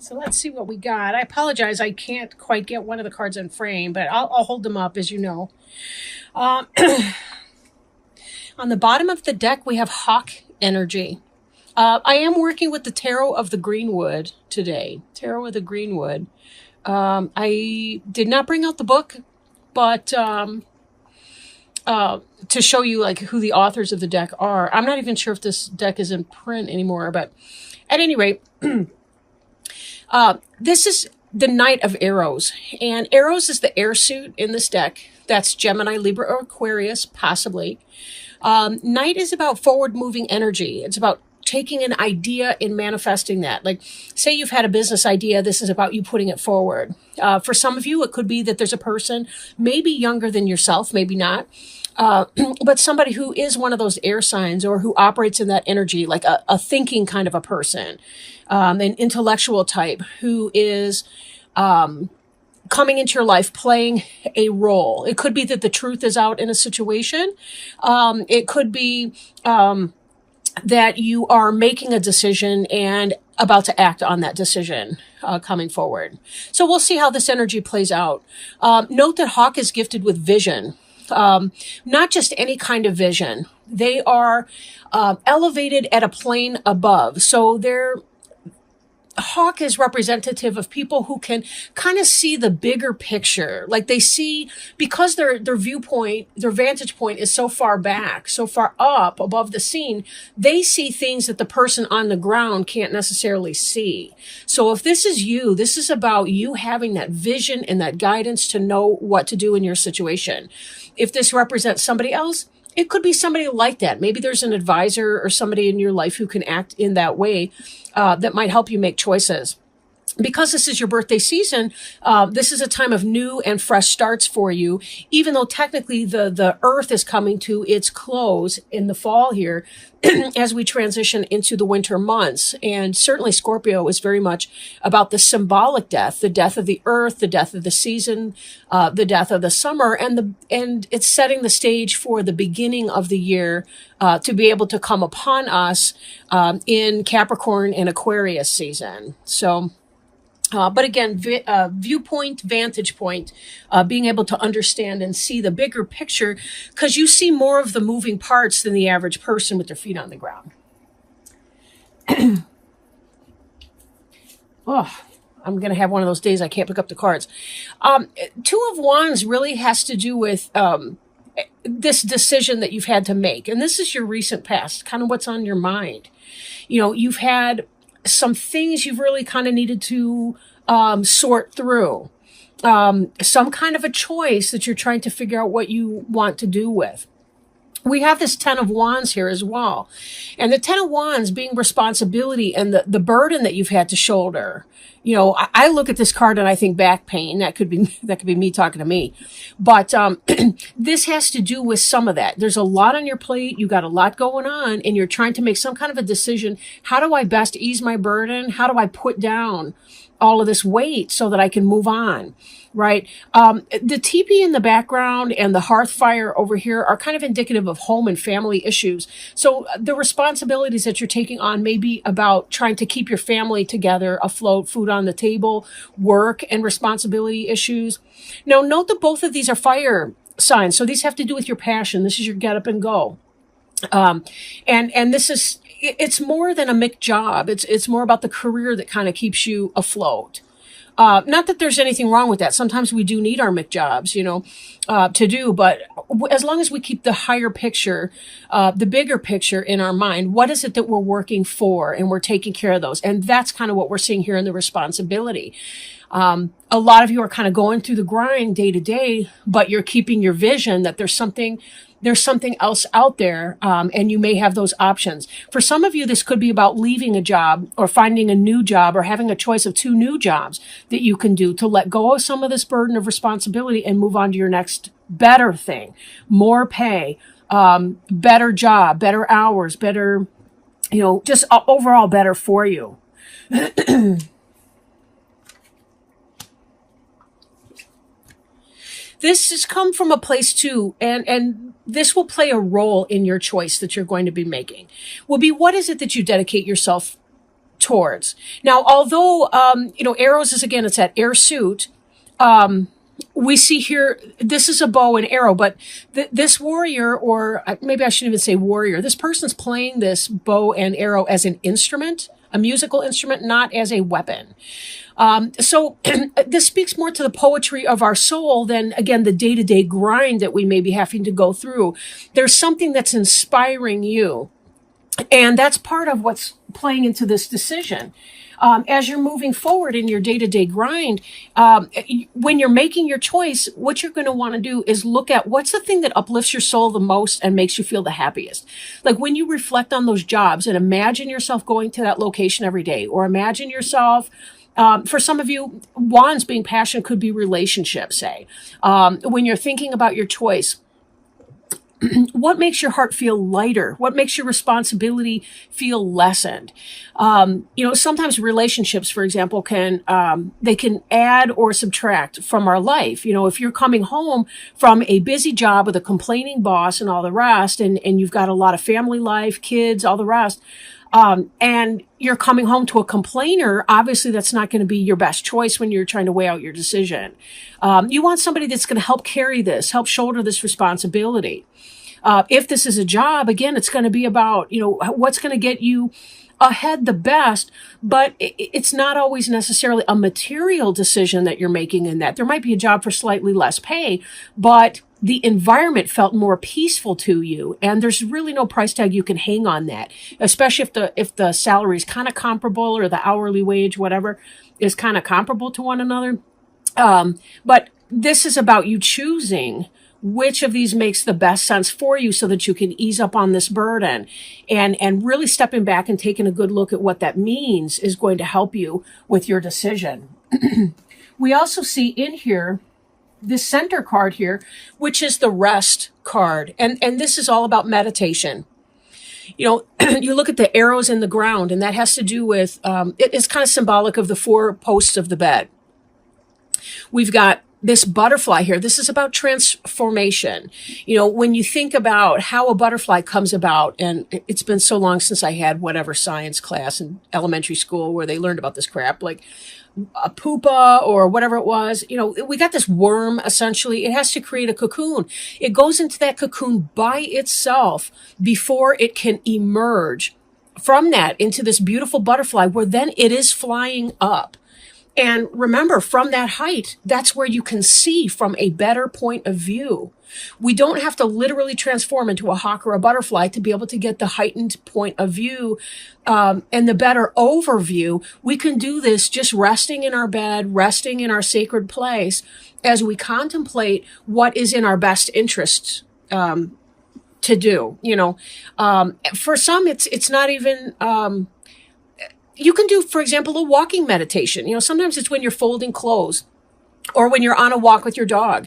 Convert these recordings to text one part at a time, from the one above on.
So let's see what we got. I apologize. I can't quite get one of the cards in frame, but I'll hold them up as you know. Um, on the bottom of the deck, we have Hawk energy. I am working with the Tarot of the Greenwood today. Tarot of the Greenwood. I did not bring out the book, but to show you like who the authors of the deck are. I'm not even sure if this deck is in print anymore, but at any rate, this is the Knight of Arrows, and Arrows is the air suit in this deck. That's Gemini, Libra, or Aquarius, possibly. Knight is about forward-moving energy. It's about taking an idea and manifesting that. Like, say you've had a business idea, this is about you putting it forward. For some of you, it could be that there's a person, maybe younger than yourself, maybe not, but somebody who is one of those air signs or who operates in that energy, like a thinking kind of a person, an intellectual type who is coming into your life, playing a role. It could be that the truth is out in a situation. It could be that you are making a decision and about to act on that decision coming forward. So we'll see how this energy plays out. Note that Hawk is gifted with vision. Not just any kind of vision. They are elevated at a plane above. So Hawk is representative of people who can kind of see the bigger picture. Like they see, because their viewpoint, their vantage point is so far back, so far up above the scene, they see things that the person on the ground can't necessarily see. So if this is you, this is about you having that vision and that guidance to know what to do in your situation. If this represents somebody else, it could be somebody like that. Maybe there's an advisor or somebody in your life who can act in that way that might help you make choices. Because this is your birthday season, this is a time of new and fresh starts for you, even though technically the earth is coming to its close in the fall here as we transition into the winter months. And certainly Scorpio is very much about the symbolic death, the death of the earth, the death of the season, the death of the summer, and it's setting the stage for the beginning of the year to be able to come upon us in Capricorn and Aquarius season. So but again, viewpoint, vantage point, being able to understand and see the bigger picture, because you see more of the moving parts than the average person with their feet on the ground. Oh, I'm going to have one of those days I can't pick up the cards. Two of Wands really has to do with this decision that you've had to make. And this is your recent past, kind of what's on your mind. You know, you've had some things you've really kind of needed to sort through. Some kind of a choice that you're trying to figure out what you want to do with. We have this Ten of Wands here as well. And the Ten of Wands being responsibility and the burden that you've had to shoulder. You know, I look at this card and I think back pain. That could be me talking to me. But this has to do with some of that. There's a lot on your plate. You got a lot going on and you're trying to make some kind of a decision. How do I best ease my burden? How do I put down all of this weight so that I can move on? Right? The teepee in the background and the hearth fire over here are kind of indicative of home and family issues. So the responsibilities that you're taking on may be about trying to keep your family together, afloat, food on the table, work and responsibility issues. Now, note that both of these are fire signs. So these have to do with your passion. This is your get up and go. And this is, it's more than a Mick job. It's more about the career that kind of keeps you afloat. Not that there's anything wrong with that. Sometimes we do need our Mick jobs, you know, to do, but as long as we keep the higher picture, the bigger picture in our mind, what is it that we're working for and we're taking care of those? And that's kind of what we're seeing here in the responsibility. A lot of you are kind of going through the grind day to day, but you're keeping your vision that there's something else out there, and you may have those options. For some of you, this could be about leaving a job or finding a new job or having a choice of two new jobs that you can do to let go of some of this burden of responsibility and move on to your next better thing, more pay, better job, better hours, better, you know, just overall better for you. This has come from a place too, and this will play a role in your choice that you're going to be making. Will be, what is it that you dedicate yourself towards. Now, although, arrows is, again, it's that air suit. We see here, this is a bow and arrow, but this warrior, or maybe I shouldn't even say warrior, this person's playing this bow and arrow as an instrument, a musical instrument, not as a weapon. So this speaks more to the poetry of our soul than, again, the day-to-day grind that we may be having to go through. There's something that's inspiring you. And that's part of what's playing into this decision. As you're moving forward in your day-to-day grind, when you're making your choice, what you're going to want to do is look at what's the thing that uplifts your soul the most and makes you feel the happiest. Like when you reflect on those jobs and imagine yourself going to that location every day, or imagine yourself, for some of you, Juan's being passion could be relationships, say. When you're thinking about your choice, what makes your heart feel lighter? What makes your responsibility feel lessened? Sometimes relationships, for example, they can add or subtract from our life. If you're coming home from a busy job with a complaining boss and all the rest, and you've got a lot of family life, kids, all the rest, and you're coming home to a complainer, obviously that's not going to be your best choice when you're trying to weigh out your decision. You want somebody that's going to help carry this, help shoulder this responsibility. If this is a job, again, it's going to be about, what's going to get you ahead the best, but it's not always necessarily a material decision that you're making in that. There might be a job for slightly less pay, but the environment felt more peaceful to you, and there's really no price tag you can hang on that, especially if the salary is kind of comparable, or the hourly wage, whatever, is kind of comparable to one another. But this is about you choosing which of these makes the best sense for you so that you can ease up on this burden, and really stepping back and taking a good look at what that means is going to help you with your decision. We also see in here this center card here, which is the rest card. And this is all about meditation. You look at the arrows in the ground, and that has to do with, it's kind of symbolic of the 4 posts of the bed. We've got this butterfly here. This is about transformation. When you think about how a butterfly comes about, and it's been so long since I had whatever science class in elementary school where they learned about this crap, like a pupa or whatever it was, we got this worm, essentially. It has to create a cocoon. It goes into that cocoon by itself before it can emerge from that into this beautiful butterfly, where then it is flying up. And remember, from that height, that's where you can see from a better point of view. We don't have to literally transform into a hawk or a butterfly to be able to get the heightened point of view and the better overview. We can do this just resting in our bed, resting in our sacred place, as we contemplate what is in our best interest to do. For some, it's not even... you can do, for example, a walking meditation. Sometimes it's when you're folding clothes, or when you're on a walk with your dog,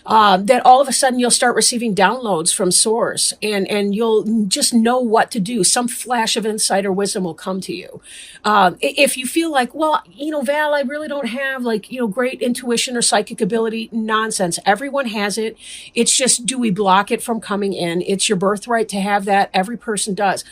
that all of a sudden you'll start receiving downloads from source, and you'll just know what to do. Some flash of insight or wisdom will come to you. If you feel like, well, Val, I really don't have great intuition or psychic ability, nonsense. Everyone has it. It's just, do we block it from coming in? It's your birthright to have that. Every person does.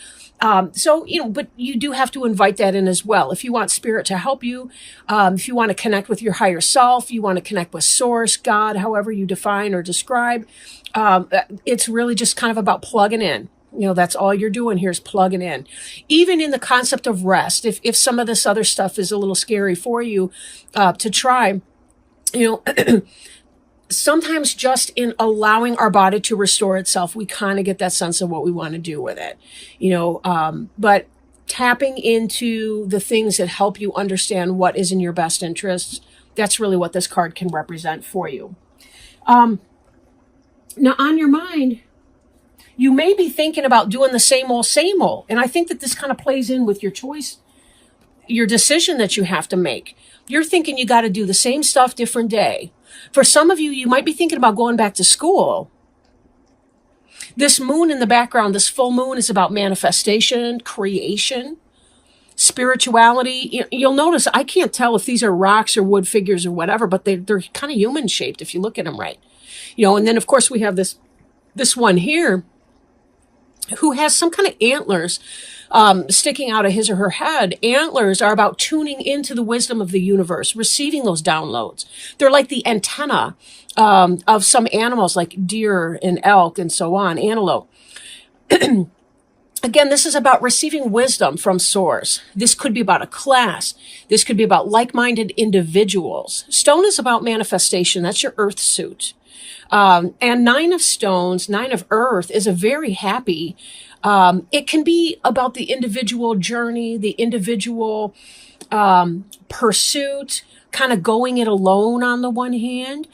But you do have to invite that in as well. If you want spirit to help you, if you want to connect with your higher self, you want to connect with source, God, however you define or describe, it's really just kind of about plugging in. That's all you're doing here is plugging in. Even in the concept of rest, if some of this other stuff is a little scary for you, to try, sometimes just in allowing our body to restore itself, we kind of get that sense of what we want to do with it, but tapping into the things that help you understand what is in your best interests, that's really what this card can represent for you. Now, on your mind, you may be thinking about doing the same old. And I think that this kind of plays in with your choice, your decision that you have to make. You're thinking you got to do the same stuff, different day. For some of you, you might be thinking about going back to school. This moon in the background, this full moon, is about manifestation, creation, spirituality. You'll notice I can't tell if these are rocks or wood figures or whatever, but they're kind of human shaped if you look at them right. And then of course we have this one here, who has some kind of antlers sticking out of his or her head. Antlers are about tuning into the wisdom of the universe, receiving those downloads. They're like the antenna of some animals like deer and elk and so on, antelope. Again, this is about receiving wisdom from source. This could be about a class. This could be about like-minded individuals. Stone is about manifestation. That's your earth suit. And 9 of stones, 9 of earth is a very happy, it can be about the individual journey, the individual pursuit, kind of going it alone on the one hand.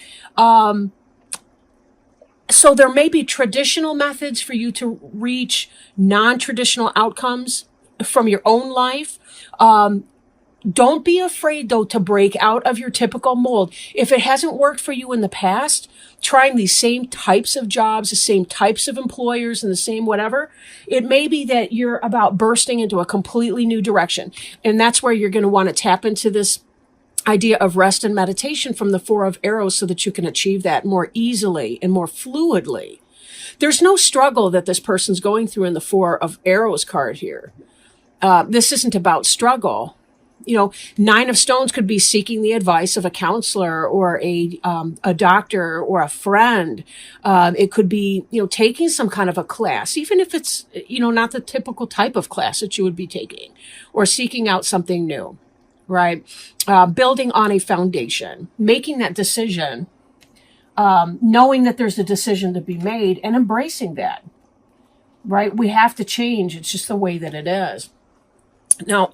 So there may be traditional methods for you to reach non-traditional outcomes from your own life. Don't be afraid, though, to break out of your typical mold. If it hasn't worked for you in the past, trying these same types of jobs, the same types of employers, and the same whatever, it may be that you're about bursting into a completely new direction. And that's where you're going to want to tap into this idea of rest and meditation from the 4 of arrows so that you can achieve that more easily and more fluidly. There's no struggle that this person's going through in the 4 of arrows card here. This isn't about struggle. 9 of stones could be seeking the advice of a counselor or a doctor or a friend. It could be, taking some kind of a class, even if it's, not the typical type of class that you would be taking, or seeking out something new. Right? Building on a foundation, making that decision, knowing that there's a decision to be made and embracing that, right? We have to change. It's just the way that it is. Now,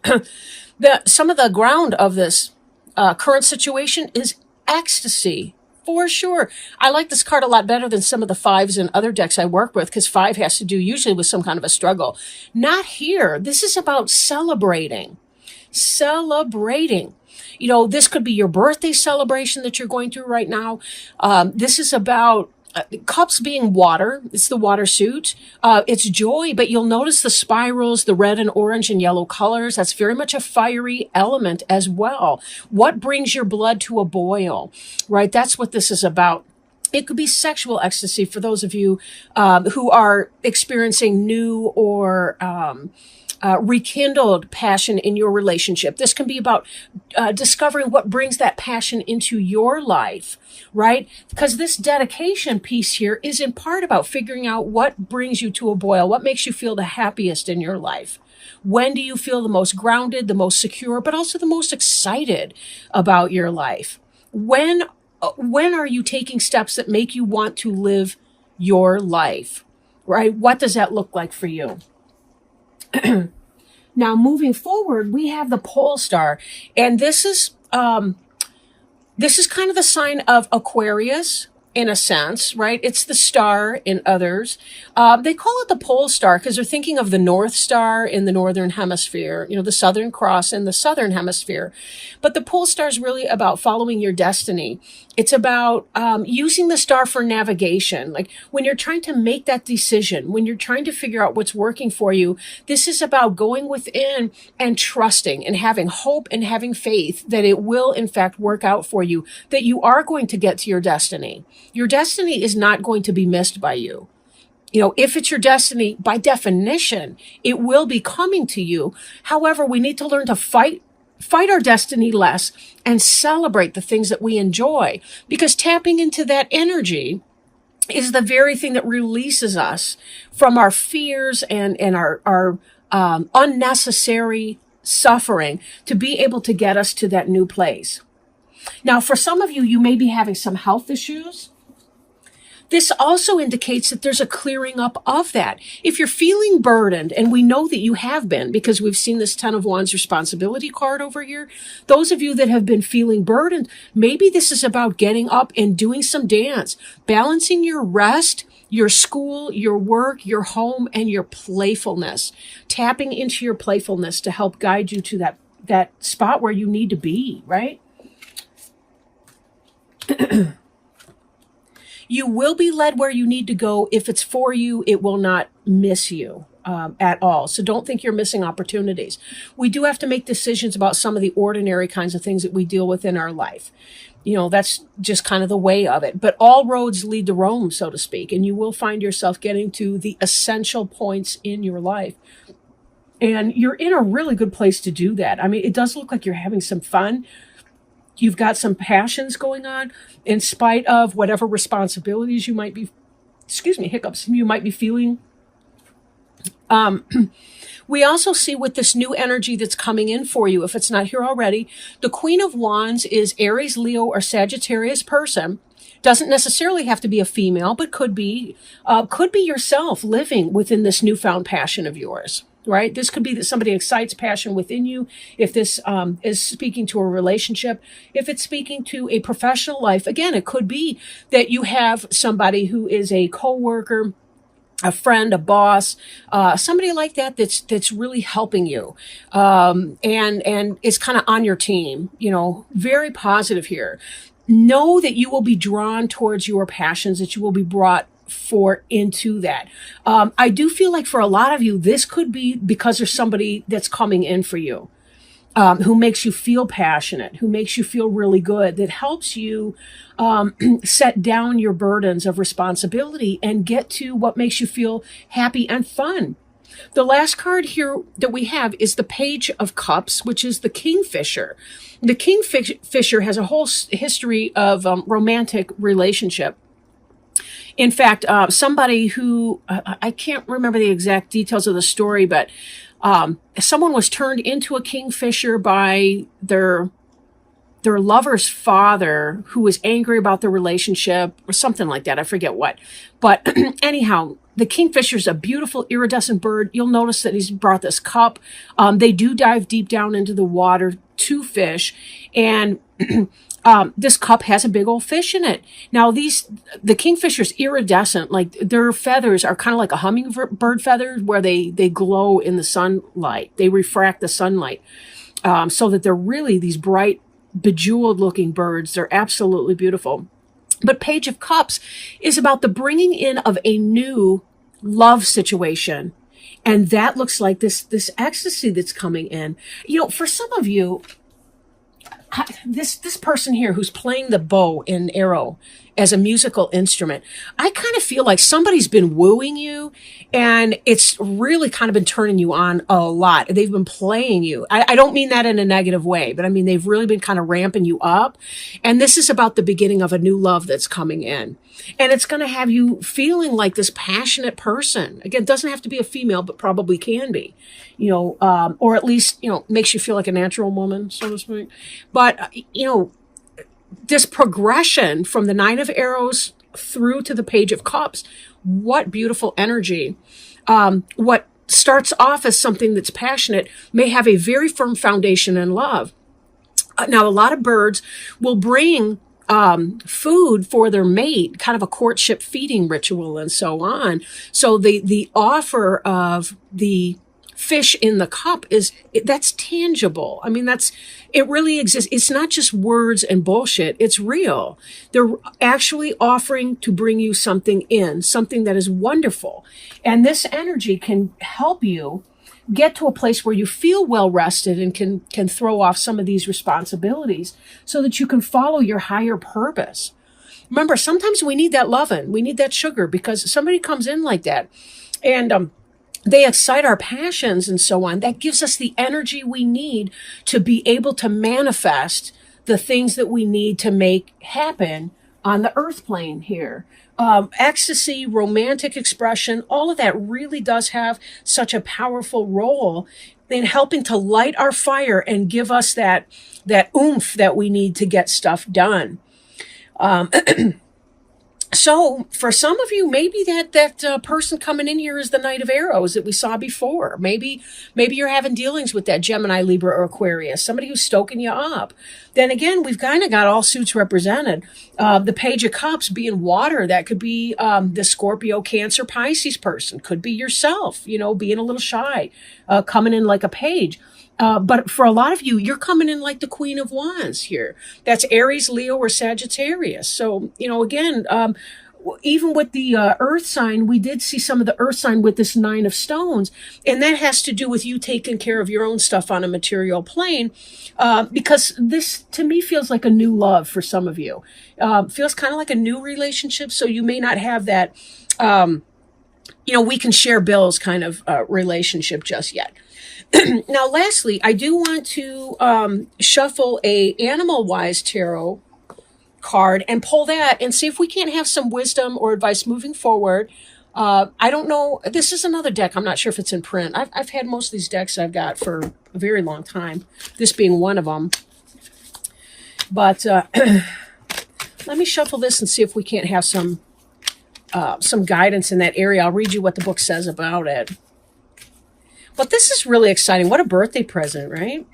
some of the ground of this current situation is ecstasy, for sure. I like this card a lot better than some of the 5s in other decks I work with, because 5 has to do usually with some kind of a struggle. Not here. This is about celebrating. This could be your birthday celebration that you're going through right now. This is about cups being water. It's the water suit. It's joy, but you'll notice the spirals, the red and orange and yellow colors. That's very much a fiery element as well. What brings your blood to a boil, right? That's what this is about. It could be sexual ecstasy for those of you who are experiencing new or rekindled passion in your relationship. This can be about discovering what brings that passion into your life, right? Because this dedication piece here is in part about figuring out what brings you to a boil, what makes you feel the happiest in your life. When do you feel the most grounded, the most secure, but also the most excited about your life? When are you taking steps that make you want to live your life, right? What does that look like for you? Now, moving forward, we have the pole star, and this is kind of the sign of Aquarius in a sense, right? It's the star in others. They call it the pole star because they're thinking of the North Star in the Northern Hemisphere, the Southern Cross in the Southern Hemisphere. But the pole star is really about following your destiny. It's about using the star for navigation. Like when you're trying to make that decision, when you're trying to figure out what's working for you, this is about going within and trusting and having hope and having faith that it will in fact work out for you, that you are going to get to your destiny. Your destiny is not going to be missed by you. If it's your destiny, by definition, it will be coming to you. However, we need to learn to fight our destiny less and celebrate the things that we enjoy, because tapping into that energy is the very thing that releases us from our fears and our unnecessary suffering to be able to get us to that new place. Now, for some of you, you may be having some health issues. This also indicates that there's a clearing up of that. If you're feeling burdened, and we know that you have been because we've seen this 10 of Wands responsibility card over here, those of you that have been feeling burdened, maybe this is about getting up and doing some dance, balancing your rest, your school, your work, your home, and your playfulness, tapping into your playfulness to help guide you to that spot where you need to be, right? You will be led where you need to go. If it's for you, it will not miss you. at all. So don't think you're missing opportunities. We do have to make decisions about some of the ordinary kinds of things that we deal with in our life. That's just kind of the way of it. But all roads lead to Rome, so to speak, and you will find yourself getting to the essential points in your life. And you're in a really good place to do that. I mean, it does look like you're having some fun. You've got some passions going on in spite of whatever responsibilities you might be, hiccups you might be feeling. We also see with this new energy that's coming in for you, if it's not here already, the Queen of Wands is Aries, Leo, or Sagittarius person. Doesn't necessarily have to be a female, but could be yourself living within this newfound passion of yours, right? This could be that somebody excites passion within you. If this is speaking to a relationship, if it's speaking to a professional life, again, it could be that you have somebody who is a coworker, a friend, a boss, somebody like that that's really helping you, and is kind of on your team. Very positive here. Know that you will be drawn towards your passions, that you will be brought into that. I do feel like for a lot of you, this could be because there's somebody that's coming in for you, who makes you feel passionate, who makes you feel really good, that helps you set down your burdens of responsibility and get to what makes you feel happy and fun. The last card here that we have is the Page of Cups, which is the Kingfisher. The Kingfisher has a whole history of romantic relationship. In fact, somebody who, I can't remember the exact details of the story, but someone was turned into a kingfisher by their lover's father, who was angry about the relationship or something like that. I forget what. But anyhow, the kingfisher is a beautiful iridescent bird. You'll notice that he's brought this cup. They do dive deep down into the water to fish. And this cup has a big old fish in it. Now, the kingfisher's iridescent, like their feathers are kind of like a hummingbird feather, where they glow in the sunlight. They refract the sunlight, so that they're really these bright, bejeweled looking birds. They're absolutely beautiful. But Page of Cups is about the bringing in of a new love situation. And that looks like this ecstasy that's coming in. For some of you, this person here who's playing the bow and arrow as a musical instrument, I kind of feel like somebody's been wooing you, and it's really kind of been turning you on a lot. They've been playing you. I don't mean that in a negative way, but I mean they've really been kind of ramping you up. And this is about the beginning of a new love that's coming in. And it's going to have you feeling like this passionate person. Again, it doesn't have to be a female, but probably can be, or at least, makes you feel like a natural woman, so to speak. But, this progression from the Nine of Arrows through to the Page of Cups, what beautiful energy. What starts off as something that's passionate may have a very firm foundation in love. Now, a lot of birds will bring food for their mate, kind of a courtship feeding ritual and so on. So the offer of the fish in the cup that's tangible. I mean, it really exists. It's not just words and bullshit. It's real. They're actually offering to bring you something that is wonderful. And this energy can help you get to a place where you feel well rested and can throw off some of these responsibilities so that you can follow your higher purpose. Remember, sometimes we need that loving. We need that sugar, because somebody comes in like that and, they excite our passions and so on. That gives us the energy we need to be able to manifest the things that we need to make happen on the earth plane here. Ecstasy, romantic expression, all of that really does have such a powerful role in helping to light our fire and give us that oomph that we need to get stuff done. So for some of you, maybe that person coming in here is the Knight of Arrows that we saw before. Maybe you're having dealings with that Gemini, Libra, or Aquarius, somebody who's stoking you up. Then again, we've kind of got all suits represented. The Page of Cups being water, that could be the Scorpio, Cancer, Pisces person. Could be yourself, being a little shy, coming in like a page. But for a lot of you, you're coming in like the Queen of Wands here. That's Aries, Leo, or Sagittarius. So, again, even with the earth sign, we did see some of the earth sign with this 9 of stones. And that has to do with you taking care of your own stuff on a material plane. Because this, to me, feels like a new love for some of you. Feels kind of like a new relationship. So you may not have that, we can share bills kind of relationship just yet. Now, lastly, I do want to shuffle a Animal Wise Tarot card and pull that and see if we can't have some wisdom or advice moving forward. I don't know. This is another deck. I'm not sure if it's in print. I've had most of these decks I've got for a very long time, this being one of them. But let me shuffle this and see if we can't have some guidance in that area. I'll read you what the book says about it. But this is really exciting. What a birthday present, right?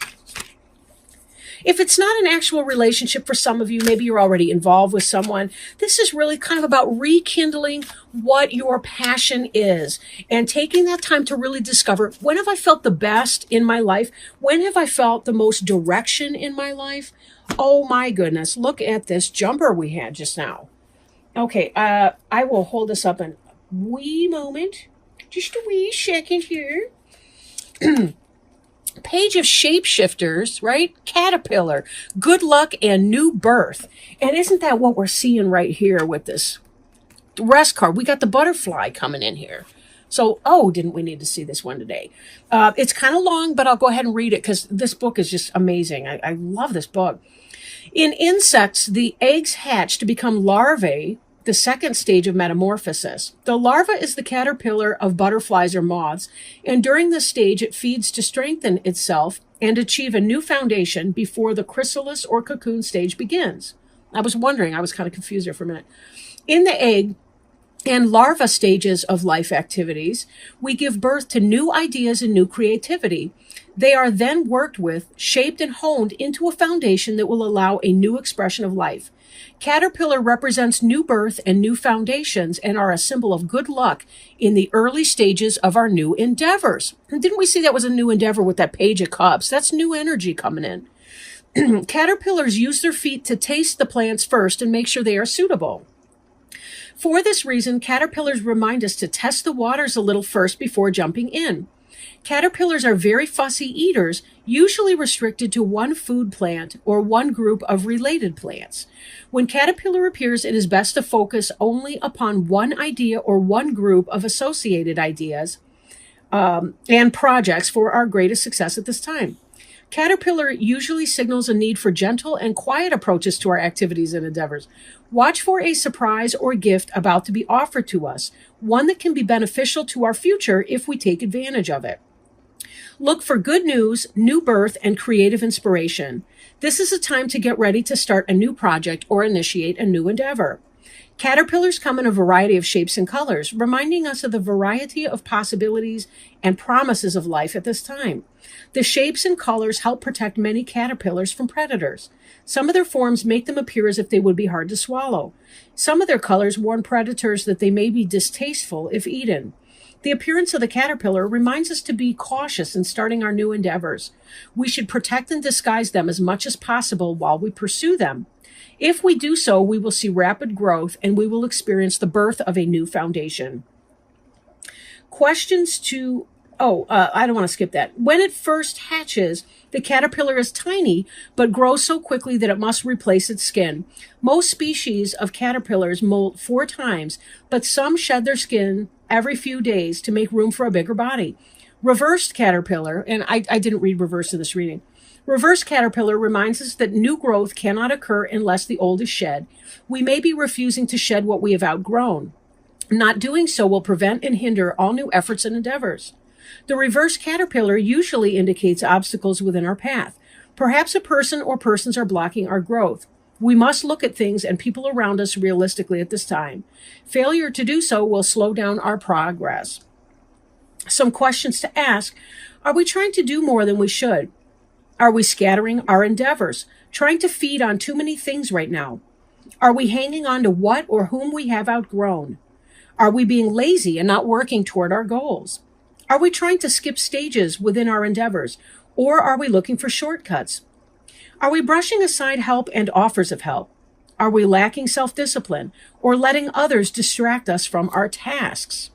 If it's not an actual relationship for some of you, maybe you're already involved with someone, this is really kind of about rekindling what your passion is and taking that time to really discover, when have I felt the best in my life? When have I felt the most direction in my life? Oh my goodness, look at this jumper we had just now. Okay, I will hold this up in a wee moment. Just a wee second here. Page of Shapeshifters, right? Caterpillar, good luck and new birth. And isn't that what we're seeing right here with this rest card? We got the butterfly coming in here. So, didn't we need to see this one today? It's kind of long, but I'll go ahead and read it because this book is just amazing. I love this book. In insects, the eggs hatch to become larvae, the second stage of metamorphosis. The larva is the caterpillar of butterflies or moths, and during this stage it feeds to strengthen itself and achieve a new foundation before the chrysalis or cocoon stage begins. I was wondering, I was kind of confused there for a minute. In the egg and larva stages of life activities, we give birth to new ideas and new creativity. They are then worked with, shaped, and honed into a foundation that will allow a new expression of life. Caterpillar represents new birth and new foundations and are a symbol of good luck in the early stages of our new endeavors. And didn't we see that was a new endeavor with that Page of Cups? That's new energy coming in. Caterpillars use their feet to taste the plants first and make sure they are suitable. For this reason, caterpillars remind us to test the waters a little first before jumping in. Caterpillars are very fussy eaters, usually restricted to one food plant or one group of related plants. When caterpillar appears, it is best to focus only upon one idea or one group of associated ideas and projects for our greatest success at this time. Caterpillar usually signals a need for gentle and quiet approaches to our activities and endeavors. Watch for a surprise or gift about to be offered to us, one that can be beneficial to our future if we take advantage of it. Look for good news, new birth, and creative inspiration. This is a time to get ready to start a new project or initiate a new endeavor. Caterpillars come in a variety of shapes and colors, reminding us of the variety of possibilities and promises of life at this time. The shapes and colors help protect many caterpillars from predators. Some of their forms make them appear as if they would be hard to swallow. Some of their colors warn predators that they may be distasteful if eaten. The appearance of the caterpillar reminds us to be cautious in starting our new endeavors. We should protect and disguise them as much as possible while we pursue them. If we do so, we will see rapid growth and we will experience the birth of a new foundation. Questions to... I don't want to skip that. When it first hatches, the caterpillar is tiny, but grows so quickly that it must replace its skin. Most species of caterpillars molt 4 times, but some shed their skin every few days to make room for a bigger body. Reversed caterpillar, and I didn't read reverse in this reading. Reverse caterpillar reminds us that new growth cannot occur unless the old is shed. We may be refusing to shed what we have outgrown. Not doing so will prevent and hinder all new efforts and endeavors. The reverse caterpillar usually indicates obstacles within our path. Perhaps a person or persons are blocking our growth. We must look at things and people around us realistically at this time. Failure to do so will slow down our progress. Some questions to ask. Are we trying to do more than we should? Are we scattering our endeavors, trying to feed on too many things right now? Are we hanging on to what or whom we have outgrown? Are we being lazy and not working toward our goals? Are we trying to skip stages within our endeavors, or are we looking for shortcuts? Are we brushing aside help and offers of help? Are we lacking self discipline or letting others distract us from our tasks?